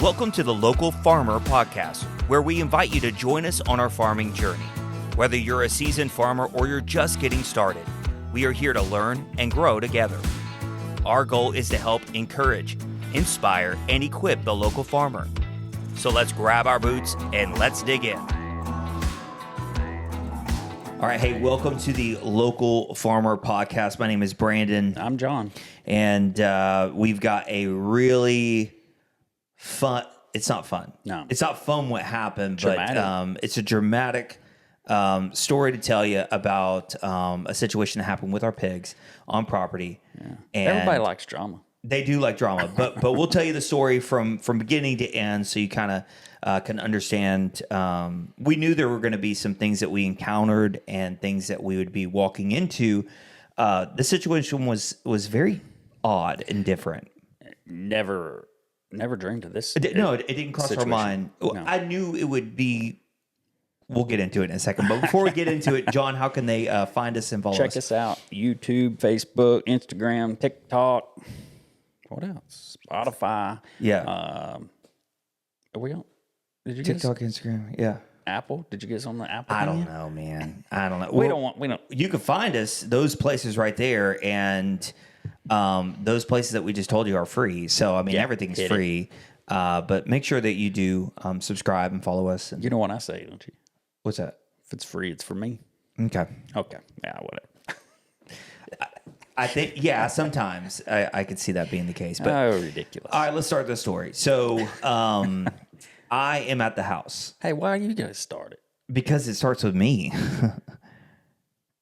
Welcome to the Local Farmer Podcast, where we invite you to join us on our farming journey. Whether you're a seasoned farmer or you're just getting started, we are here to learn and grow together. Our goal is to help encourage, inspire, and equip the local farmer. So let's grab our boots and let's dig in. All right, hey, welcome to the Local Farmer Podcast. My name is Brandon. I'm John. And we've got a really fun, it's not fun. No. It's not fun what happened, Dramatic. but it's a dramatic story to tell you about a situation that happened with our pigs on property. Yeah. And Everybody likes drama. they do like drama, but we'll tell you the story from beginning to end so you kind of can understand. We knew there were going to be some things that we encountered and things that we would be walking into. The situation was very odd and different. Never dreamed of this. It didn't cross our situation. mind. No. I knew it would be. We'll get into it in a second. But before we get into it, John, how can they find us and follow Check us out. YouTube, Facebook, Instagram, TikTok. What else? Spotify. Yeah. Are we on? Did you TikTok, Instagram. Yeah. get Apple? Did you get us on the Apple? I thing don't yet? know, man. I don't know. We don't. You can find us those places right there, and those places that we just told you are free. So I mean, Yeah, everything's hit it. free. But make sure that you do subscribe and follow us. And You know what I say, don't you? what's that? If it's free, it's for me. Okay. Okay. Yeah, whatever. I think sometimes I could see that being the case. But Oh, ridiculous. all right, let's start the story. So I am at the house Hey, why are you guys started? because it starts with me.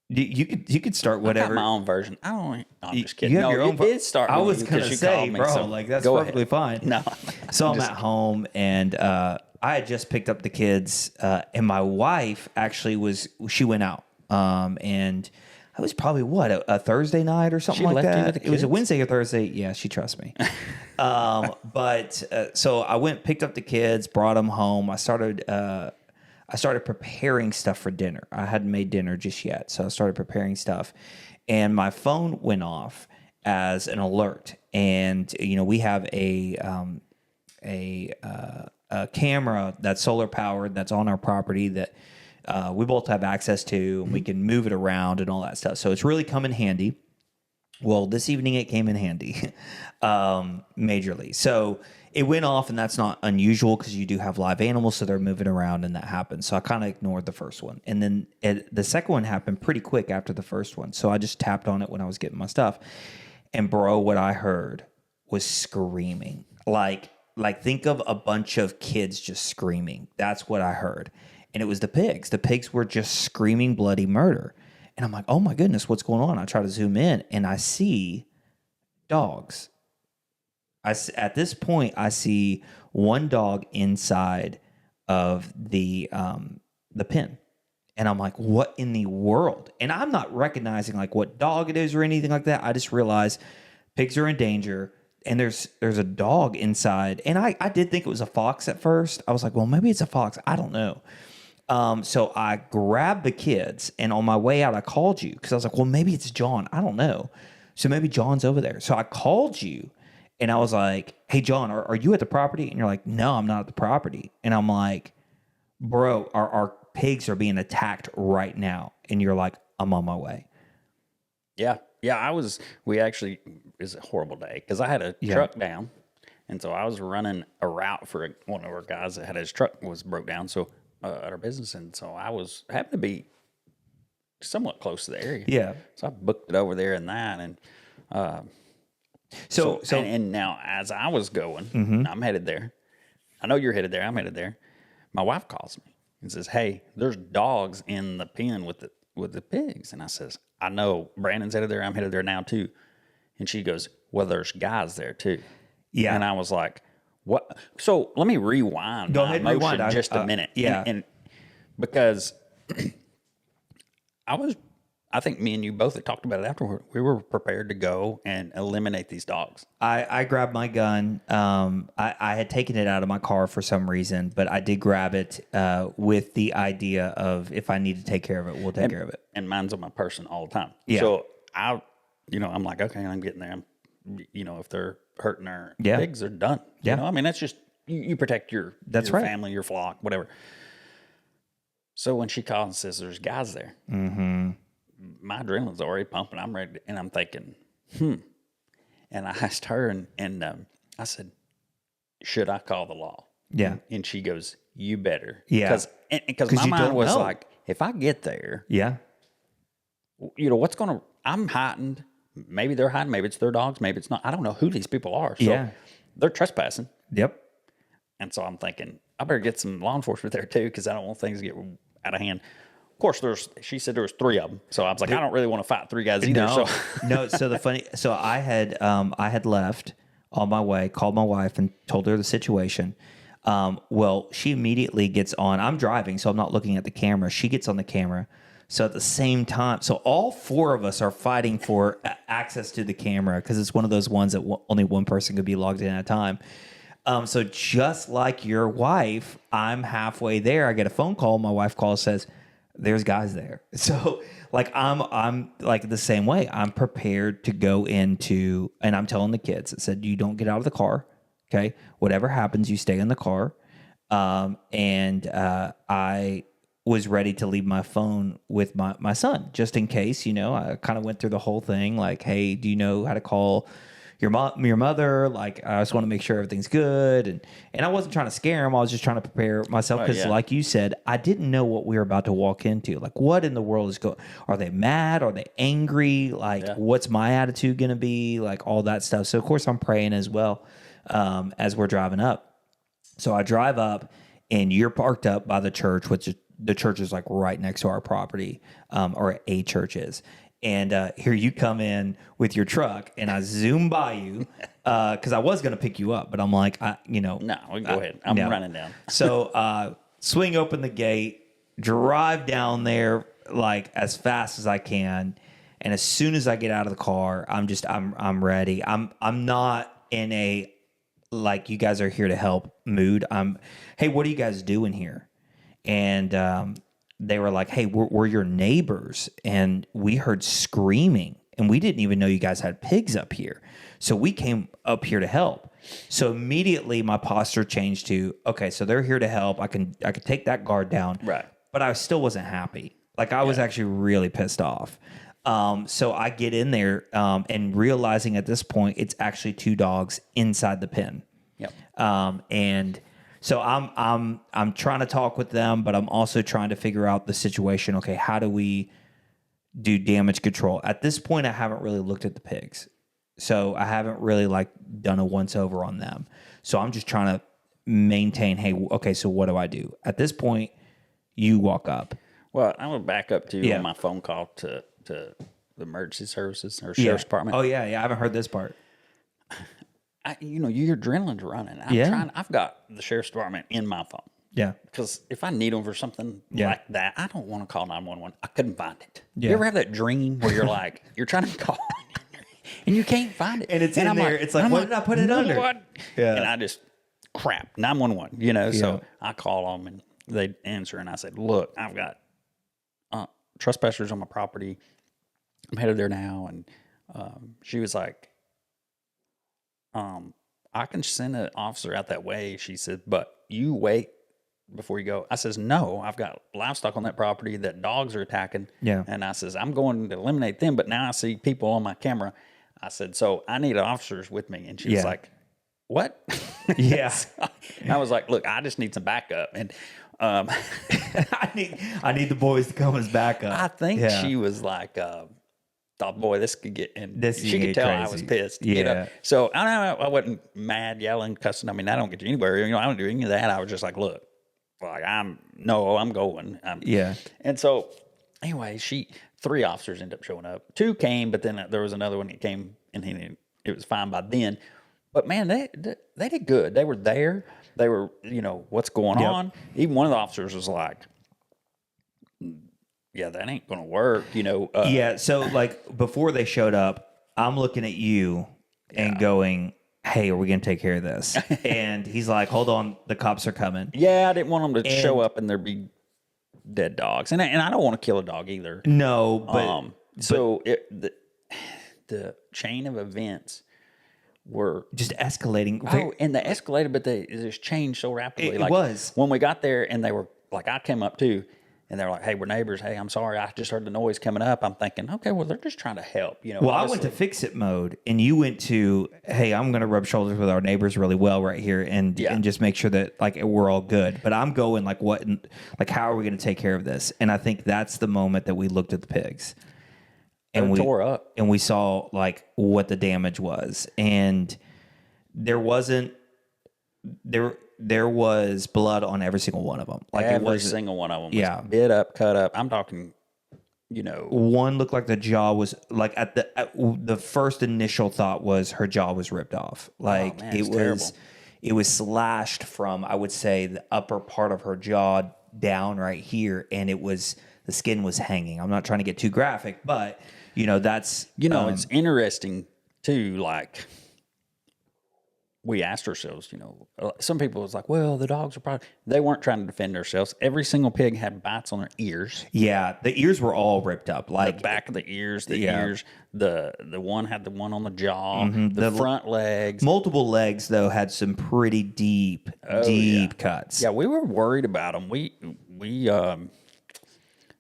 You could start I got whatever. my own version. I don't. I'm You- just kidding. you have No, your it own did start. I with was you gonna 'cause you say, called me, bro, so like that's go perfectly ahead. fine. No. So I'm at home, and I had just picked up the kids, and my wife actually she went out, and it was probably a Thursday night or something She like left you that. with the It was a kids? Wednesday or Thursday. Yeah, she trusts me. So I went, picked up the kids, brought them home. I started preparing stuff for dinner. I hadn't made dinner just yet, so I started preparing stuff, and my phone went off as an alert. And we have a camera that's solar powered that's on our property that we both have access to, and we can move it around and all that stuff. So it's really come in handy. Well, this evening it came in handy, majorly. So it went off, and that's not unusual because you do have live animals, so they're moving around, and that happens. So I kind of ignored the first one. And then the second one happened pretty quick after the first one. So I just tapped on it when I was getting my stuff. And bro, what I heard was screaming. Like think of a bunch of kids just screaming. That's what I heard. And it was the pigs. The pigs were just screaming bloody murder. And I'm like, oh my goodness, what's going on? I try to zoom in, and I see dogs. At this point, I see one dog inside of the pen. And I'm like, what in the world? And I'm not recognizing like what dog it is or anything like that. I just realized pigs are in danger, and there's a dog inside. And I did think it was a fox at first. I was like, well, maybe it's a fox. I don't know. So I grabbed the kids, and on my way out, I called you because I was like, well, maybe it's John. I don't know. So maybe John's over there. So I called you, and I was like, hey, John, are you at the property? And you're like, no, I'm not at the property. And I'm like, bro, our pigs are being attacked right now. And you're like, I'm on my way. Yeah. We actually, it's a horrible day because I had a truck down. And so I was running a route for one of our guys that had his truck was broke down. So at our business. And so I happened to be somewhat close to the area. Yeah. So I booked it over there and that. And, So and now as I was going, I'm headed there. I know you're headed there. I'm headed there. My wife calls me and says, hey, there's dogs in the pen with the pigs. And I says, I know Brandon's headed there. I'm headed there now too. And she goes, well, there's guys there too. Yeah. And I was like, what? So let me rewind Go my ahead and emotion rewind. just a minute. Yeah. And because I think me and you both had talked about it afterward. We were prepared to go and eliminate these dogs. I grabbed my gun. I had taken it out of my car for some reason, but I did grab it with the idea of if I need to take care of it, we'll take care of it. And mine's on my person all the time. Yeah. So I'm like, okay, I'm getting there. If they're hurting our Yeah. pigs, they're done. Yeah. I mean, that's just you protect your That's your right. family, your flock, whatever. So when she calls and says there's guys there, my adrenaline's already pumping. I'm ready, and I'm thinking, And I asked her, and I said, should I call the law? Yeah. And she goes, you better. Yeah. Because 'Cause my you mind don't was know. like, if I get there, Yeah. what's going to, I'm heightened. Maybe they're heightened. Maybe it's their dogs. Maybe it's not. I don't know who these people are. So Yeah. they're trespassing. Yep. And so I'm thinking, I better get some law enforcement there too, because I don't want things to get out of hand. Of course, she said there was 3 of them. So I was like, I don't really want to fight 3 guys either. No, So no. So I had left on my way, called my wife and told her the situation. Well, she immediately gets on. I'm driving, so I'm not looking at the camera. She gets on the camera. So at the same time, so all 4 of us are fighting for access to the camera because it's one of those ones that only one person could be logged in at a time. So just like your wife, I'm halfway there. I get a phone call. My wife calls, says, "There's guys there." So like I'm like the same way. I'm prepared to go into, and I'm telling the kids, I said, "You don't get out of the car. Okay, whatever happens, you stay in the car." I was ready to leave my phone with my son just in case. I kind of went through the whole thing like, "Hey, do you know how to call your mother?" Like, I just want to make sure everything's good, and I wasn't trying to scare him. I was just trying to prepare myself because, yeah. like you said, I didn't know what we were about to walk into. Like, what in the world is going? Are they mad? Are they angry? Like, what's my attitude going to be? Like, all that stuff. So of course I'm praying as well as we're driving up. So I drive up, and you're parked up by the church, which the church is like right next to our property, or a church is. And here you come in with your truck, and I zoom by you because I was going to pick you up, but I'm like, no, we go ahead. I'm running down. So swing open the gate, drive down there like as fast as I can, and as soon as I get out of the car, I'm ready. I'm not in a like you guys are here to help mood. Hey, what are you guys doing here? And they were like, "Hey, we're your neighbors, and we heard screaming, and we didn't even know you guys had pigs up here. So we came up here to help." So immediately my posture changed to, okay, so they're here to help. I can take that guard down. Right. But I still wasn't happy. Like, I was actually really pissed off. So I get in there and realizing at this point it's actually 2 dogs inside the pen. Yep. And so I'm trying to talk with them, but I'm also trying to figure out the situation. Okay, how do we do damage control? At this point, I haven't really looked at the pigs, so I haven't really like done a once over on them. So I'm just trying to maintain. Hey, okay, so what do I do? At this point, you walk up. Well, I would back up to Yeah. my phone call to the emergency services or sheriff's department. Oh yeah, I haven't heard this part. Your adrenaline's running. I've got the sheriff's department in my phone. Yeah. Because if I need them for something Yeah. like that, I don't want to call 911. I couldn't find it. Yeah. You ever have that dream where you're like, you're trying to call and you can't find it? And it's in I'm there. It's like, I'm what did I put it under? What? Yeah. And I just, crap, 911, So I call them and they answer. And I said, look, I've got trespassers on my property. I'm headed there now. And she was like, I can send an officer out that way. She said, but you wait before you go. I says, no, I've got livestock on that property that dogs are attacking. Yeah. And I says, I'm going to eliminate them, but now I see people on my camera. I said, so I need officers with me. And she was like, what? Yeah. So I was like, look, I just need some backup. And I need the boys to come as backup. I think she was like, thought, boy, this could get, and she could tell I was pissed. Yeah. So I wasn't mad, yelling, cussing. I mean, I don't get you anywhere. I don't do any of that. I was just like, look, like I'm going. Yeah. And so anyway, 3 officers ended up showing up. 2 came, but then there was another one that came, and it was fine by then. But man, they did good. They were there. They were, what's going on. Even one of the officers was like, yeah, that ain't going to work, Yeah, so like before they showed up, I'm looking at you and going, hey, are we going to take care of this? And he's like, hold on, the cops are coming. Yeah, I didn't want them to show up and there be dead dogs. And I don't want to kill a dog either. No, but So the chain of events were just escalating. oh, and they escalated, but they just changed so rapidly. It was. when we got there, and they were like, I came up too, and they were like, "Hey, we're neighbors. Hey, I'm sorry, I just heard the noise coming up." I'm thinking, okay, well, they're just trying to help, you know. Well, I went to fix it mode, and you went to, hey, I'm going to rub shoulders with our neighbors really well right here, and just make sure that like we're all good. But I'm going like, like how are we going to take care of this? And I think that's the moment that we looked at the pigs, and we tore up, and we saw like what the damage was, and there wasn't there was blood on every single one of them. Like every single one of them was bit up, cut up. I'm talking, you know. One looked like the jaw was like at the first initial thought was her jaw was ripped off. Like it was slashed from, I would say, the upper part of her jaw down right here, and the skin was hanging. I'm not trying to get too graphic, but you know, that's it's interesting too, like we asked ourselves, you know, some people was like, well, the dogs are probably, they weren't trying to defend themselves. Every single pig had bites on their ears. Yeah, the ears were all ripped up. Like the back of the ears, ears, the one had the one on the jaw, the front legs. Multiple legs, though, had some pretty deep cuts. Yeah, we were worried about them. We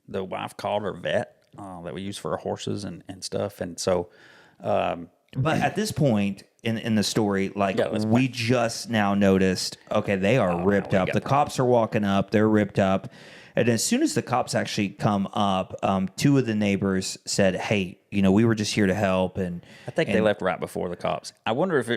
the wife called her vet that we use for our horses and stuff. And so, but at this point in the story, like we just now noticed, okay, they are ripped up. The cops are walking up, they're ripped up. And as soon as the cops actually come up, two of the neighbors said, hey, you know, we were just here to help. And I think they left right before the cops. I wonder if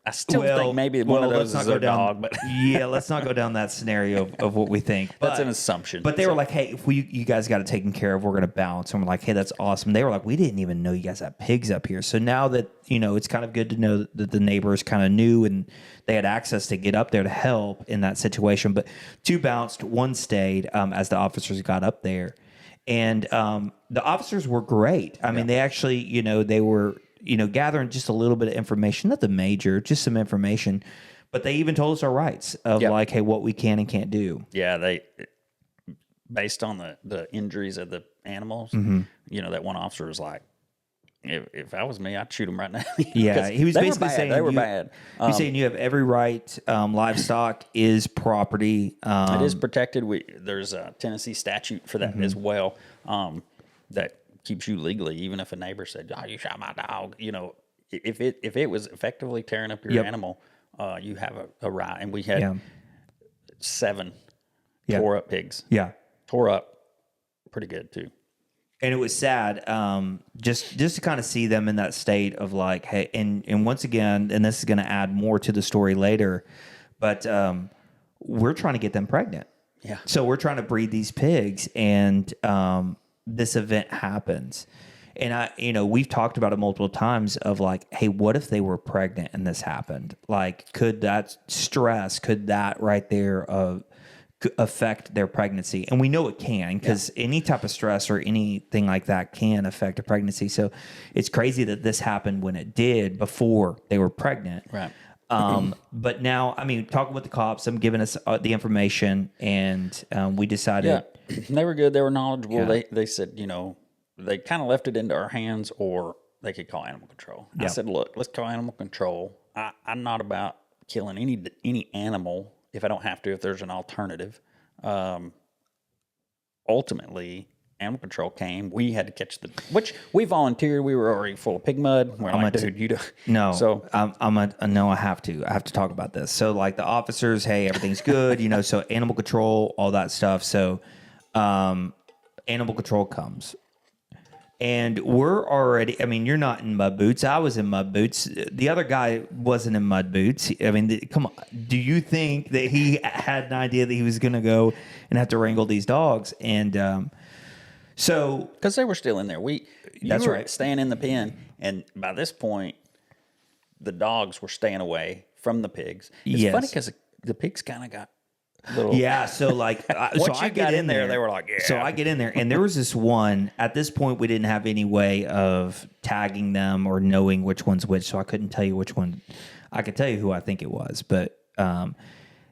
I still think maybe one of those is a dog. But yeah, let's not go down that scenario of what we think. But, that's an assumption. But they were like, hey, if you guys got it taken care of, we're going to bounce. And we're like, hey, that's awesome. They were like, we didn't even know you guys had pigs up here. So now that, you know, it's kind of good to know that the neighbors kind of knew and they had access to get up there to help in that situation. But two bounced, one stayed as the officers got up there. And the officers were great. I mean, they actually, you know, they were, you know, gathering just a little bit of information, nothing major, just some information. But they even told us our rights of like, hey, what we can and can't do. Yeah, they, based on the injuries of the animals, you know, that one officer was like, if I was me, I'd shoot them right now. Yeah, he was basically saying they were bad. He's saying you have every right. Livestock is property. It is protected. There's a Tennessee statute for that as well. That keeps you legally, even if a neighbor said, "Oh, you shot my dog." You know, if it was effectively tearing up your animal, you have a right. And we had 7 tore up pigs. Yeah, tore up pretty good too. And it was sad, just to kind of see them in that state of like, hey, and once again, and this is going to add more to the story later, but we're trying to get them pregnant. Yeah. So we're trying to breed these pigs, and this event happens. And we've talked about it multiple times of like, hey, what if they were pregnant and this happened? Like, could that stress, could that right there affect their pregnancy? And we know it can, because any type of stress or anything like that can affect a pregnancy. So it's crazy that this happened when it did before they were pregnant. Right. But now, I mean, talking with the cops, them giving us the information, and we decided. Yeah, they were good. They were knowledgeable. Yeah. They said, you know, they kind of left it into our hands, or they could call animal control. Yeah. I said, look, let's call animal control. I'm not about killing any animal if I don't have to, if there's an alternative. Ultimately, animal control came. We had to catch which we volunteered. We were already full of pig mud. We're like, dude, you don't. No. So no, I have to talk about this. So like the officers, hey, everything's good, you know, so animal control, all that stuff. So, animal control comes. And we're already, I mean, you're not in mud boots. I was in mud boots. The other guy wasn't in mud boots. I mean, come on. Do you think that he had an idea that he was going to go and have to wrangle these dogs? And so. Because they were still in there. That's right. Staying in the pen. And by this point, the dogs were staying away from the pigs. It's funny because the pigs kind of got. So like so I get in there, they were like, yeah. So I get in there, and there was this one. At this point, we didn't have any way of tagging them or knowing which one's which, so I couldn't tell you which one. I could tell you who I think it was, but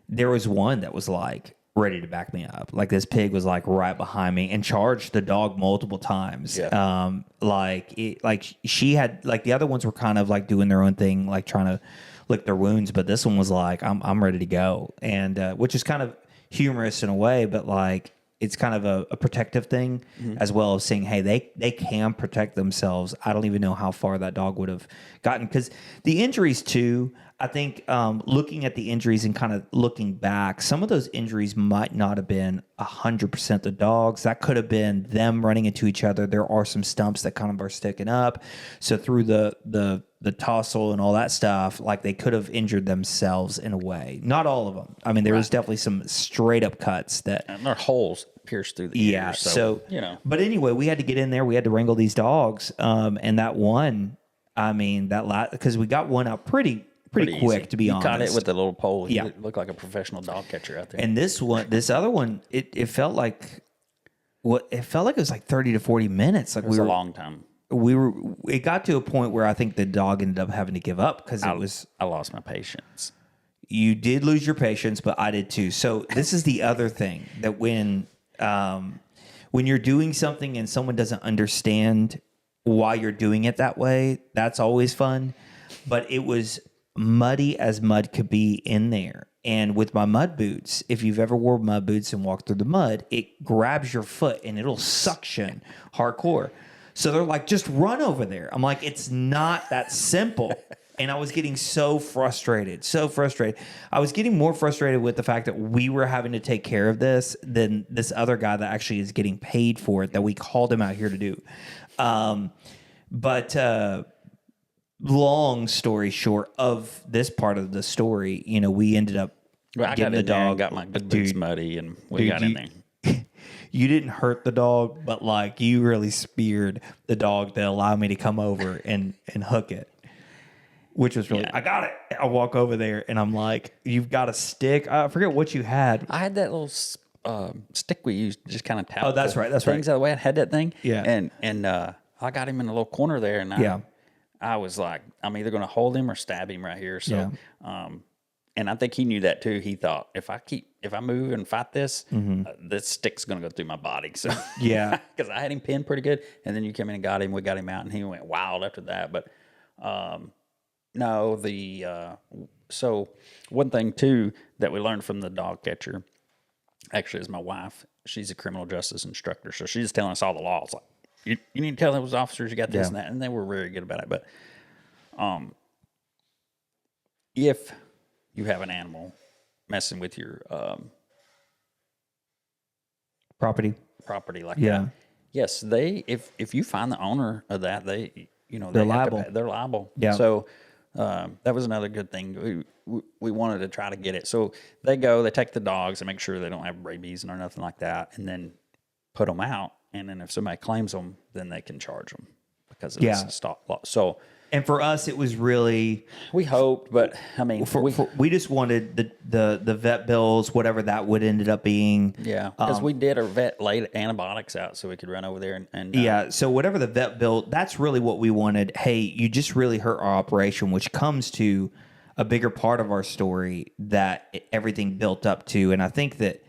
there was one that was like ready to back me up. Like this pig was like right behind me and charged the dog multiple times. Yeah. Like she had, like the other ones were kind of like doing their own thing, like trying to lick their wounds, but this one was like, I'm ready to go. And which is kind of humorous in a way, but like it's kind of a protective thing as well, of saying, hey, they can protect themselves. I don't even know how far that dog would have gotten, because the injuries too, I think looking at the injuries and kind of looking back, some of those injuries might not have been 100% the dogs. That could have been them running into each other. There are some stumps that kind of are sticking up. So through the tussle and all that stuff, like they could have injured themselves in a way. Not all of them. I mean, there was definitely some straight up cuts that. And there are holes pierced through the Yeah. ears. So, you know. But anyway, we had to get in there. We had to wrangle these dogs. And that one, I mean, because we got one out pretty quick, easy. to be honest. You caught it with the little pole. Yeah. You look like a professional dog catcher out there. And this other one, it felt like it was like 30 to 40 minutes. Like it was a long time. It got to a point where I think the dog ended up having to give up because I lost my patience. You did lose your patience, but I did too. So this is the other thing, that when you're doing something and someone doesn't understand why you're doing it that way, that's always fun. But it was muddy as mud could be in there. And with my mud boots, if you've ever wore mud boots and walked through the mud, it grabs your foot and it'll suction hardcore. So they're like, just run over there. I'm like, it's not that simple. And I was getting so frustrated. I was getting more frustrated with the fact that we were having to take care of this than this other guy that actually is getting paid for it, that we called him out here to do. But long story short of this part of the story, we ended up getting the dog. Got my good boots muddy, and we got in there. You didn't hurt the dog, but like you really speared the dog to allow me to come over and hook it, which was really, I got it. I walk over there and I'm like, you've got a stick. I forget what you had. I had that little stick we used, just kind of tap. Oh, that's right. That's things out of the way. I had that thing. Yeah. And I got him in a little corner there, and I was like, I'm either going to hold him or stab him right here. So, and I think he knew that too. He thought, if I move and fight this, this stick's going to go through my body. So Yeah. because I had him pinned pretty good, and then you came in and got him. We got him out, and he went wild after that. But no, so one thing too that we learned from the dog catcher, actually, is my wife. She's a criminal justice instructor, so she's telling us all the laws. Like, you need to tell those officers you got this and that, and they were very good about it. But if you have an animal messing with your Property like that, yes, if you find the owner of that, they're liable. They're liable. Yeah. So that was another good thing. We wanted to try to get it. So they take the dogs and make sure they don't have rabies or nothing like that, and then put them out. And then if somebody claims them, then they can charge them because it's a stop loss. So, and for us, it was really, we hoped, but I mean, we just wanted the vet bills, whatever that would ended up being. Yeah, because we did our vet laid antibiotics out so we could run over there and so whatever the vet bill, that's really what we wanted. Hey, you just really hurt our operation, which comes to a bigger part of our story that everything built up to. And I think that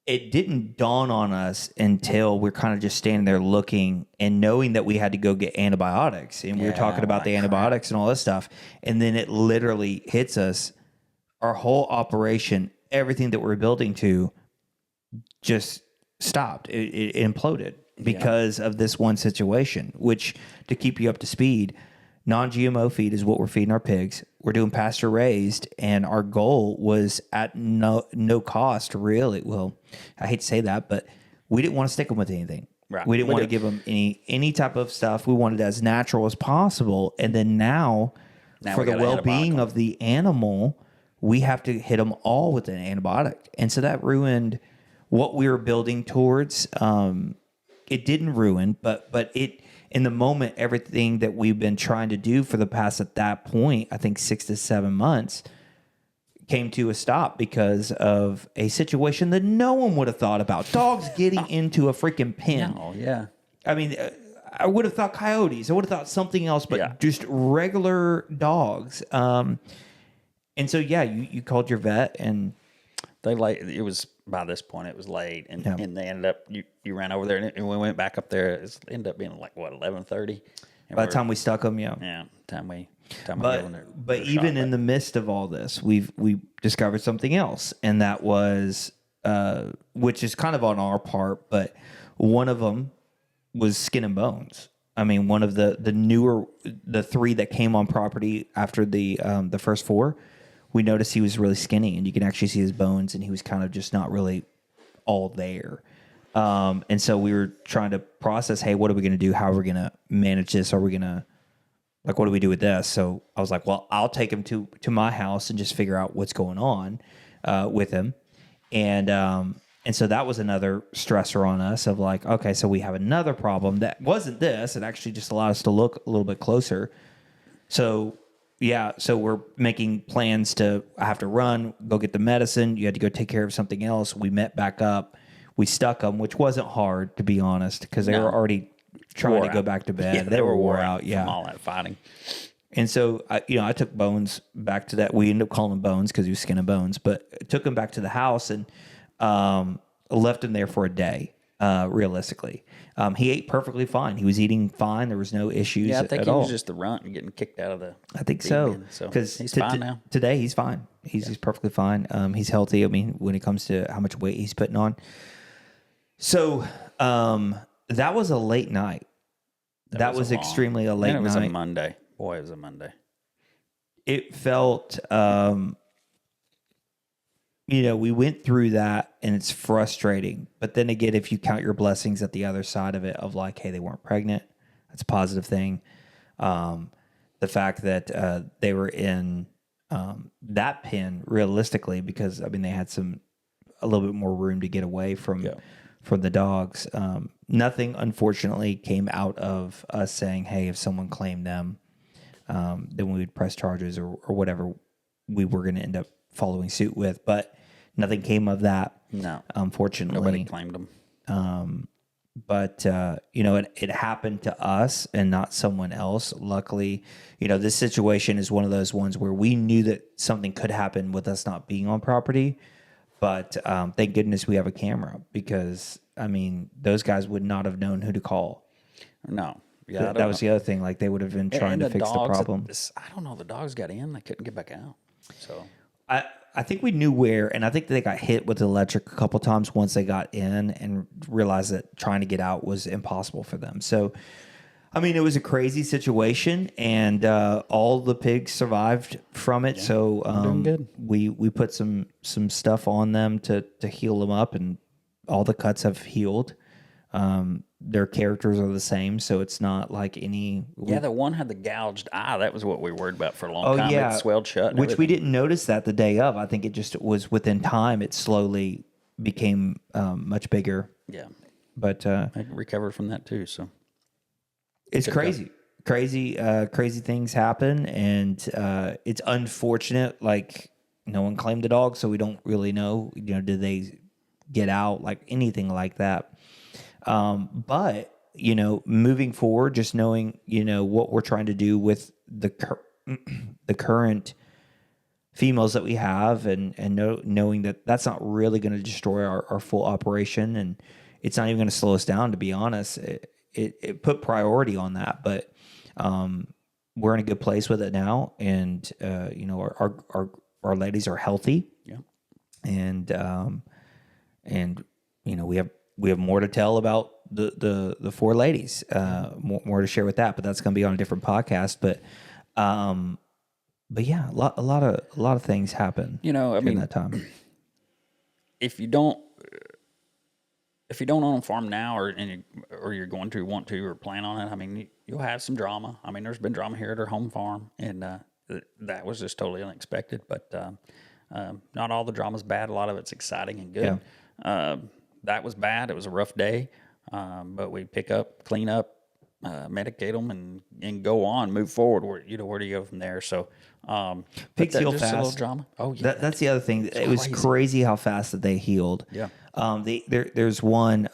it didn't dawn on us until we're kind of just standing there looking and knowing that we had to go get antibiotics. And we were talking about the antibiotics and all this stuff. And then it literally hits us. Our whole operation, everything that we're building to, just stopped. It imploded because of this one situation, which, to keep you up to speed, non-GMO feed is what we're feeding our pigs. We're doing pasture raised, and our goal was at no cost, really. Well, I hate to say that, but we didn't want to stick them with anything. Right. We didn't want to give them any type of stuff. We wanted it as natural as possible. And then now for the well-being of the animal, we have to hit them all with an antibiotic. And so that ruined what we were building towards. It didn't ruin, but it, in the moment, everything that we've been trying to do for the past, at that point, I think 6 to 7 months, came to a stop because of a situation that no one would have thought about. Dogs getting into a freaking pen. Oh, yeah. I mean, I would have thought coyotes. I would have thought something else, but just regular dogs. And so, you called your vet, and They late. It was by this point. It was late, and, Yeah. and they ended up. You ran over there, and we went back up there. It ended up being like what 11:30. By the time we stuck them, yeah. yeah, time we go in there. But even in the midst of all this, we discovered something else, and that was which is kind of on our part, but one of them was Skin and Bones. I mean, one of the newer, the three that came on property after the first four, we noticed he was really skinny, and you can actually see his bones, and he was kind of just not really all there. And so we were trying to process, hey, what are we going to do? How are we going to manage this? Are we going to, like, what do we do with this? So I was like, well, I'll take him to my house and just figure out what's going on with him. And so that was another stressor on us of like, okay, so we have another problem that wasn't this. It actually just allowed us to look a little bit closer. So, yeah, so we're making plans to have to run, go get the medicine. You had to go take care of something else. We met back up. We stuck them, which wasn't hard, to be honest, because they were already trying to go back to bed. Yeah, they were wore out, from all that fighting. And so, I took Bones back to that. We ended up calling him Bones because he was Skin and Bones, but I took him back to the house and left him there for a day, realistically. He ate perfectly fine. He was eating fine. There was no issues Yeah, I think at he all. was just the runt and getting kicked out of the. I think so. Because he's fine now. Today, he's fine. He's perfectly fine. He's healthy. I mean, when it comes to how much weight he's putting on. So that was a late night. That was extremely a late night. And it was a Monday. Boy, it was a Monday. It felt, we went through that, and it's frustrating. But then again, if you count your blessings at the other side of it, of like, hey, they weren't pregnant, that's a positive thing. The fact that they were in that pen, realistically, because I mean they had a little bit more room to get away from the dogs. Nothing, unfortunately, came out of us saying, hey, if someone claimed them, then we would press charges or whatever we were going to end up following suit with. But nothing came of that. No, unfortunately, nobody claimed them. But it happened to us and not someone else. Luckily, this situation is one of those ones where we knew that something could happen with us not being on property. But thank goodness we have a camera, because I mean those guys would not have known who to call. No. Yeah, that was the other thing. Like, they would have been trying to fix the problem. I don't know. The dogs got in. They couldn't get back out. So I think we knew where, and I think they got hit with the electric a couple times once they got in and realized that trying to get out was impossible for them. So, I mean, it was a crazy situation, and all the pigs survived from it. Yeah, so doing good. We put some stuff on them to heal them up, and all the cuts have healed. Their characters are the same, so it's not like any. Yeah, the one had the gouged eye. That was what we were worried about for a long time. Yeah. It swelled shut. Which we didn't notice that the day of. I think it just was within time. It slowly became much bigger. Yeah. But I recovered from that too. So it's crazy. Crazy things happen, and it's unfortunate. Like, no one claimed the dog, so we don't really know. Did they get out? Like anything like that. But moving forward, just knowing what we're trying to do with the current females that we have, and knowing that that's not really going to destroy our full operation, and it's not even going to slow us down. To be honest, it put priority on that, but we're in a good place with it now, and our ladies are healthy, and we have more to tell about the four ladies, more to share with that, but that's going to be on a different podcast. But yeah, a lot of things happen. In that time, if you don't own a farm now, or you're going to want to or plan on it, I mean, you'll have some drama. I mean, there's been drama here at our home farm, and that was just totally unexpected. But not all the drama's bad. A lot of it's exciting and good. Yeah. That was bad. It was a rough day, but we pick up, clean up, medicate them, and go on, move forward. Where do you go from there? So pigs heal fast. A little drama. Oh yeah, that's the other thing. It was crazy how fast that they healed. Yeah. There's one.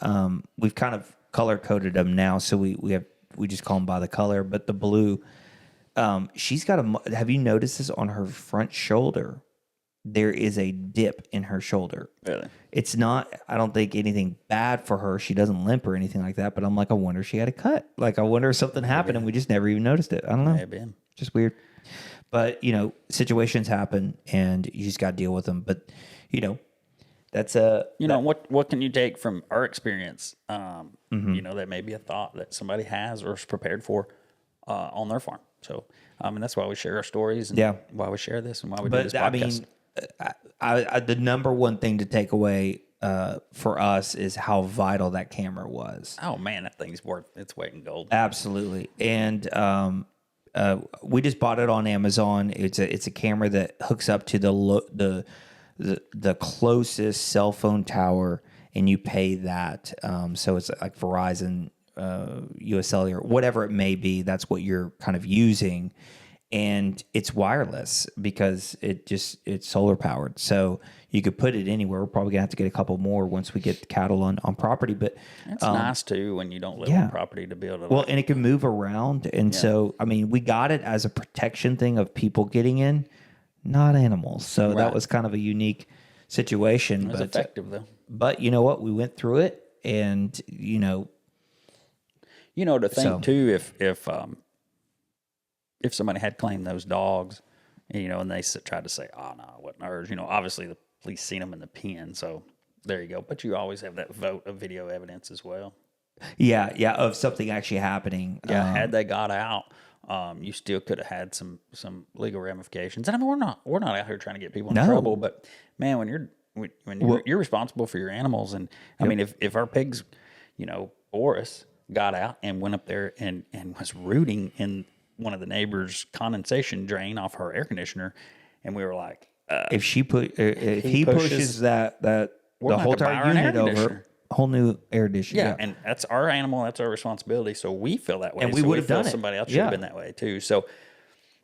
We've kind of color coded them now, so we just call them by the color. But the blue, she's got have you noticed this on her front shoulder? there is a dip in her shoulder. Really? It's not, I don't think anything bad for her. She doesn't limp or anything like that. But I'm like, I wonder if she had a cut. Like, I wonder if something happened and we just never even noticed it. I don't know. Maybe. Just weird. But, situations happen and you just got to deal with them. But, that's what can you take from our experience? That may be a thought that somebody has or is prepared for on their farm. So, and that's why we share our stories and why we share this and why we do this podcast. The number one thing to take away for us is how vital that camera was. Oh man, that thing's worth its weight in gold. Absolutely. And we just bought it on Amazon. It's a camera that hooks up to the closest cell phone tower, and you pay that. So it's like Verizon, US Cellular, whatever it may be. That's what you're kind of using, and it's wireless because it's solar powered. So you could put it anywhere. We're probably gonna have to get a couple more once we get cattle on property. But it's nice too when you don't live on property to be able to. Well, and it can move around, and so we got it as a protection thing of people getting in, not animals. So that was kind of a unique situation. It was effective though. But you know what? We went through it, and to think too, if somebody had claimed those dogs, and they tried to say, "Oh no, it wasn't ours," obviously the police seen them in the pen, so there you go. But you always have that vote of video evidence as well. Yeah, of something actually happening. Yeah, had they got out, you still could have had some legal ramifications. And we're not out here trying to get people in trouble, but man, when you're responsible for your animals, and I mean, if our pigs, Boris got out and went up there and was rooting in one of the neighbors' condensation drain off her air conditioner, and we were like, if he pushes that the whole entire unit over. Whole new air conditioner. Yeah, and that's our animal. That's our responsibility. So we feel that way. And we would have done it. Somebody else should have been that way too. So,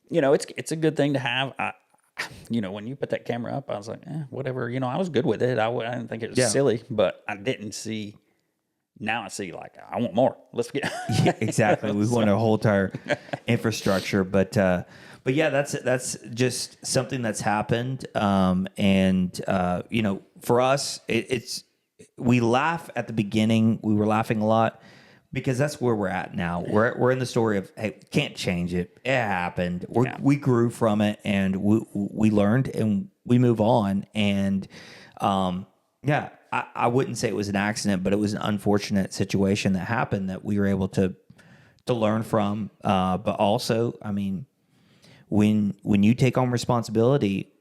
it's a good thing to have. When you put that camera up, I was like, whatever. I was good with it. I didn't think it was silly, but I didn't see. Now I see, like, I want more. Let's get. Yeah, exactly. We want a whole entire infrastructure, but yeah, that's just something that's happened. For us, it's. We laugh at the beginning. We were laughing a lot because that's where we're at now. We're in the story of, hey, can't change it. It happened. We grew from it, and we learned, and we move on. And I wouldn't say it was an accident, but it was an unfortunate situation that happened that we were able to learn from. But also, when you take on responsibility,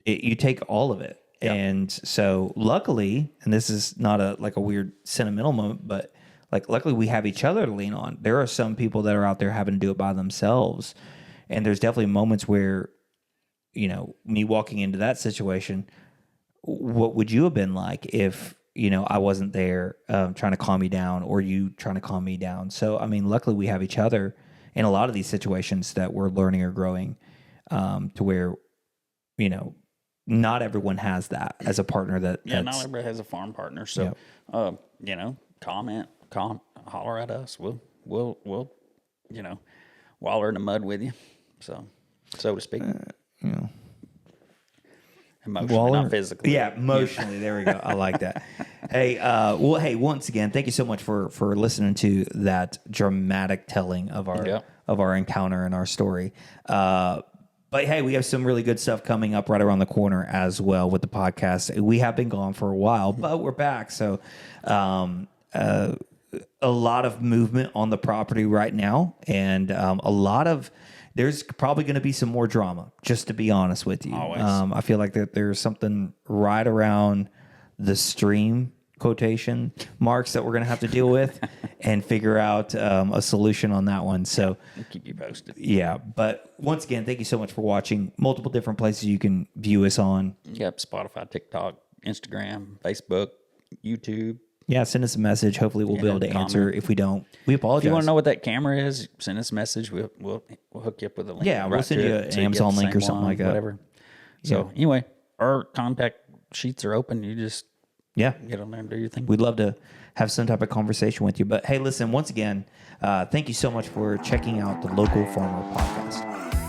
you take all of it. Yep. And so luckily, and this is not a weird sentimental moment, but luckily we have each other to lean on. There are some people that are out there having to do it by themselves. And there's definitely moments where, me walking into that situation, what would you have been like if, I wasn't there trying to calm you down, or you trying to calm me down? So, luckily we have each other in a lot of these situations that we're learning or growing to where, not everyone has that as a partner. Not everybody has a farm partner. So, comment, holler at us. We'll waller in the mud with you. So to speak. Emotionally, not physically. Yeah, emotionally. There we go. I like that. Hey, once again, thank you so much for listening to that dramatic telling of our encounter and our story. But hey, we have some really good stuff coming up right around the corner as well with the podcast. We have been gone for a while, but we're back. So a lot of movement on the property right now, and there's probably going to be some more drama, just to be honest with you. Always. I feel like that there's something right around the stream quotation marks that we're going to have to deal with and figure out a solution on that one. So I'll keep you posted. Yeah. But once again, thank you so much for watching. Multiple different places you can view us on. Yep. Spotify, TikTok, Instagram, Facebook, YouTube. Yeah. Send us a message. Hopefully we'll be able to answer. If we don't, we apologize. If you want to know what that camera is, send us a message. We'll hook you up with a link. Yeah. We'll send you an Amazon link or something like that. Whatever. So anyway, our contact sheets are open. You just get on there and do your thing. We'd love to have some type of conversation with you. But hey, listen, once again, thank you so much for checking out the Local Farmer Podcast.